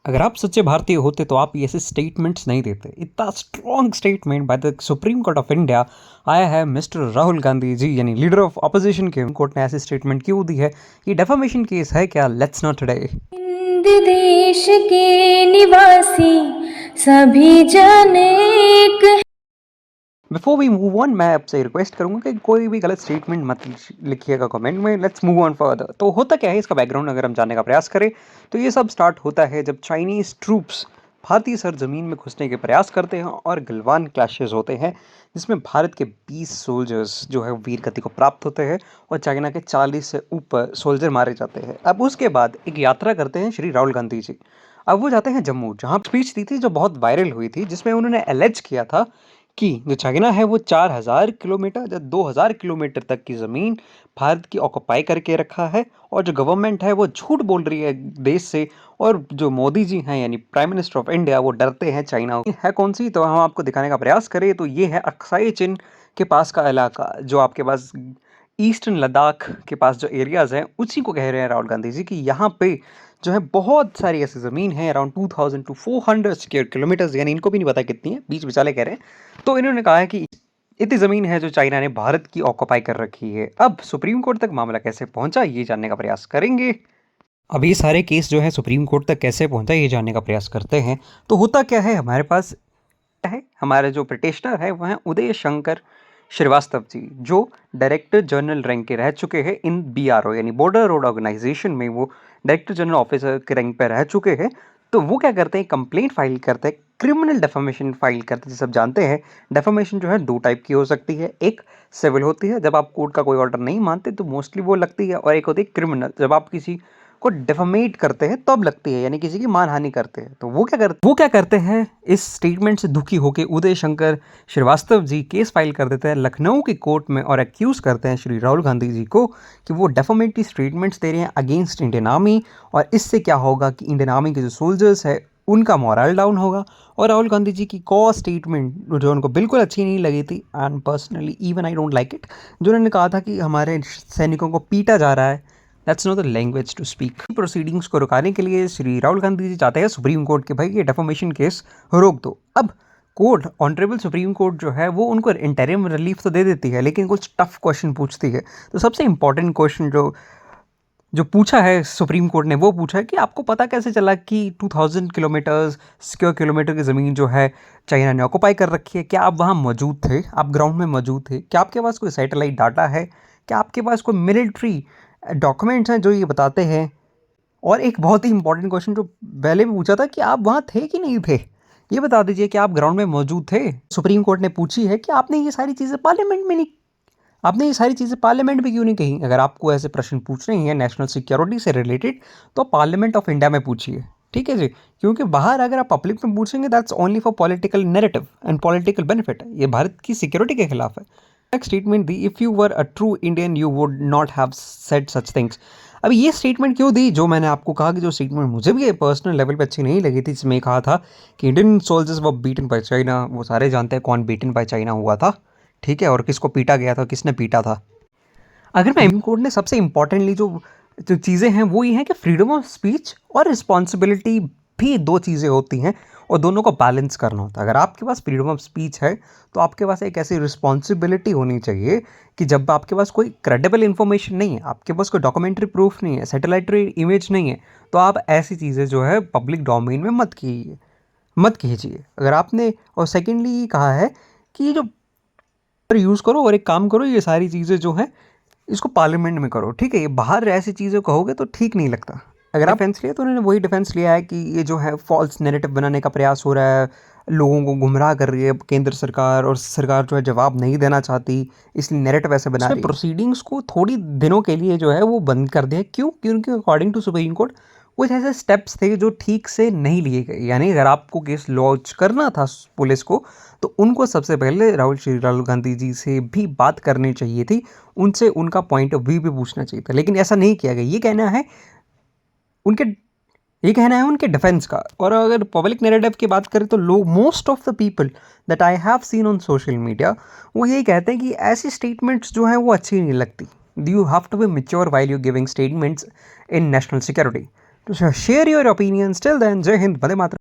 अगर आप सच्चे भारतीय होते तो आप ये ऐसे स्टेटमेंट्स नहीं देते। इतना strong statement by the supreme court of India आया है मिस्टर राहुल गांधी जी यानी लीडर ऑफ ऑपोजिशन के कोर्ट ने ऐसे स्टेटमेंट क्यों दी है? ये डेफामेशन केस है क्या? Let's not today. हिंद देश के निवासी सभी जन एक हैं। बिफोर वी मूव ऑन, मैं आपसे रिक्वेस्ट करूंगा कि कोई भी गलत स्टेटमेंट मत लिखिएगा कमेंट में। Let's move on further. तो होता क्या है, इसका बैकग्राउंड अगर हम जानने का प्रयास करें तो ये सब स्टार्ट होता है जब चाइनीज ट्रूप्स भारतीय सरजमीन में घुसने के प्रयास करते हैं और गलवान क्लैशेस होते हैं, जिसमें भारत के 20 सोल्जर्स जो है वीर गति को प्राप्त होते हैं और चाइना के 40 से ऊपर सोल्जर मारे जाते हैं। अब उसके बाद एक यात्रा करते हैं श्री राहुल गांधी जी। अब वो जाते हैं जम्मू, जहाँ स्पीच दी थी जो बहुत वायरल हुई थी, जिसमें उन्होंने एलेज किया था कि जो चाइना है वो 4000 किलोमीटर या 2000 किलोमीटर तक की ज़मीन भारत की ऑक्युपाई करके रखा है और जो गवर्नमेंट है वो झूठ बोल रही है देश से। और जो मोदी जी हैं यानी प्राइम मिनिस्टर ऑफ इंडिया, वो डरते हैं चाइना है। कौन सी? तो हम आपको दिखाने का प्रयास करें तो ये है अक्साई चिन के पास का इलाका, जो आपके पास ईस्टर्न लद्दाख के पास जो एरियाज़ हैं उसी को कह रहे हैं राहुल गांधी जी कि यहाँ पे जो है बहुत सारी ऐसी ज़मीन है, अराउंड 2000 टू 400 स्क्वायर किलोमीटर्स, यानी इनको भी नहीं पता कितनी है, बीच बिचाले कह रहे हैं। तो इन्होंने कहा है कि इतनी ज़मीन है जो चाइना ने भारत की ऑक्युपाई कर रखी है। अब सुप्रीम कोर्ट तक मामला कैसे पहुंचा ये जानने का प्रयास करेंगे। अब ये सारे केस जो है सुप्रीम कोर्ट तक कैसे पहुंचा ये जानने का प्रयास करते हैं। तो होता क्या है, हमारे पास है, हमारे जो पिटिशनर है वह हैं उदय शंकर श्रीवास्तव जी, जो डायरेक्टर जनरल रैंक के रह चुके हैं इन बीआरओ यानी बॉर्डर रोड ऑर्गेनाइजेशन में। वो डायरेक्टर जनरल ऑफिसर के रैंक पे रह चुके हैं। तो वो क्या करते हैं, कंप्लेंट फाइल करते हैं, क्रिमिनल डेफामेशन फाइल करते हैं। जैसे सब जानते हैं डेफामेशन जो है दो टाइप की हो सकती है। एक सिविल होती है, जब आप कोर्ट का कोई ऑर्डर नहीं मानते तो मोस्टली वो लगती है, और एक होती है क्रिमिनल, जब आप किसी को डेफामेट करते हैं तब लगती है, यानी किसी की मानहानि करते हैं। तो वो क्या करते हैं, इस स्टेटमेंट से दुखी होकर उदय शंकर श्रीवास्तव जी केस फाइल कर देते हैं लखनऊ की कोर्ट में और एक्यूज करते हैं श्री राहुल गांधी जी को कि वो डेफामेटरी स्टेटमेंट्स दे रहे हैं अगेंस्ट इंडियन आर्मी, और इससे क्या होगा कि इंडियन आर्मी के जो सोल्जर्स है उनका मोरल डाउन होगा। और राहुल गांधी जी की कॉ स्टेटमेंट जो उनको बिल्कुल अच्छी नहीं लगी थी, and personally even I don't like it, जो उन्होंने कहा था कि हमारे सैनिकों को पीटा जा रहा है। That's not the language to speak. Proceedings को रुकाने के लिए श्री राहुल गांधी जी चाहते हैं सुप्रीम कोर्ट के भाई ये डेफामेशन केस रोक दो। अब कोर्ट, ऑनरेबल सुप्रीम कोर्ट जो है वो उनको इंटरिम रिलीफ तो दे देती है, लेकिन कुछ टफ क्वेश्चन पूछती है। तो सबसे इंपॉर्टेंट क्वेश्चन जो जो पूछा है सुप्रीम कोर्ट ने, वो पूछा है कि आपको पता कैसे चला कि 2000 किलोमीटर्स स्क्वायर किलोमीटर की ज़मीन जो है चाइना ने ऑक्युपाई कर रखी है? क्या आप वहाँ मौजूद थे? आप ग्राउंड में मौजूद थे? क्या आपके पास कोई सैटेलाइट डाटा है? क्या आपके पास कोई मिलिट्री डॉक्यूमेंट्स हैं जो ये बताते हैं? और एक बहुत ही इंपॉर्टेंट क्वेश्चन जो पहले भी पूछा था कि आप वहाँ थे कि नहीं थे, ये बता दीजिए कि आप ग्राउंड में मौजूद थे। सुप्रीम कोर्ट ने पूछी है कि आपने ये सारी चीज़ें पार्लियामेंट में नहीं, आपने ये सारी चीज़ें पार्लियामेंट में क्यों नहीं कही? अगर आपको ऐसे प्रश्न पूछने ही हैं नेशनल सिक्योरिटी से रिलेटेड तो पार्लियामेंट ऑफ इंडिया में पूछिए, ठीक है जी। क्योंकि बाहर अगर आप पब्लिक में पूछेंगे that's only for political narrative and political benefit, ये भारत की सिक्योरिटी के खिलाफ है। Next statement the, if you were a true Indian you would not have said such things. अब ये स्टेटमेंट क्यों दी? जो मैंने आपको कहा कि जो स्टेटमेंट मुझे भी पर्सनल लेवल पे अच्छी नहीं लगी थी, जिसमें कहा था कि Indian soldiers were beaten by China. वो सारे जानते हैं कौन बीटन बाय चाइना हुआ था, ठीक है, और किसको पीटा गया था, किसने पीटा था। अगर मैं सुप्रीम कोर्ट ने सबसे इंपॉर्टेंटली जो जो चीज़ें हैं वो ये हैं कि फ्रीडम ऑफ स्पीच और रिस्पॉन्सिबिलिटी भी दो चीज़ें होती हैं, और दोनों को बैलेंस करना होता है। अगर आपके पास फ्रीडम ऑफ स्पीच है तो आपके पास एक ऐसी रिस्पॉन्सिबिलिटी होनी चाहिए कि जब आपके पास कोई क्रेडिबल इन्फॉर्मेशन नहीं है, आपके पास कोई डॉक्यूमेंट्री प्रूफ नहीं है, सैटेलाइटरी इमेज नहीं है, तो आप ऐसी चीज़ें जो है पब्लिक डोमेन में मत कीजिए। अगर आपने, और सेकेंडली कहा है कि जो यूज़ करो, और एक काम करो, ये सारी चीज़ें जो हैं इसको पार्लियामेंट में करो, ठीक है। ये बाहर ऐसी चीज़ें कहोगे तो ठीक नहीं लगता। अगर आप डिफेंस लिया तो उन्होंने वही डिफेंस लिया है कि ये जो है फॉल्स नैरेटिव बनाने का प्रयास हो रहा है, लोगों को गुमराह कर रही है केंद्र सरकार, और सरकार जो है जवाब नहीं देना चाहती, इसलिए नैरेटिव ऐसे बना रही है। प्रोसीडिंग्स को थोड़ी दिनों के लिए जो है वो बंद कर दिया। क्यों? क्योंकि अकॉर्डिंग टू सुप्रीम कोर्ट कुछ ऐसे स्टेप्स थे जो ठीक से नहीं लिए गए। यानी अगर आपको केस लॉन्च करना था पुलिस को, तो उनको सबसे पहले राहुल गांधी जी से भी बात करनी चाहिए थी, उनसे उनका पॉइंट ऑफ व्यू भी पूछना चाहिए था, लेकिन ऐसा नहीं किया गया। उनके ये कहना है उनके डिफेंस का। और अगर पब्लिक नैरेटिव की बात करें तो लोग, most of the people that I have seen on social media, वो यही कहते हैं कि ऐसी स्टेटमेंट्स जो हैं वो अच्छी नहीं लगती। You have to be mature while you giving statements in national security. तो share your opinions till then जय हिंद, वंदे मातरम।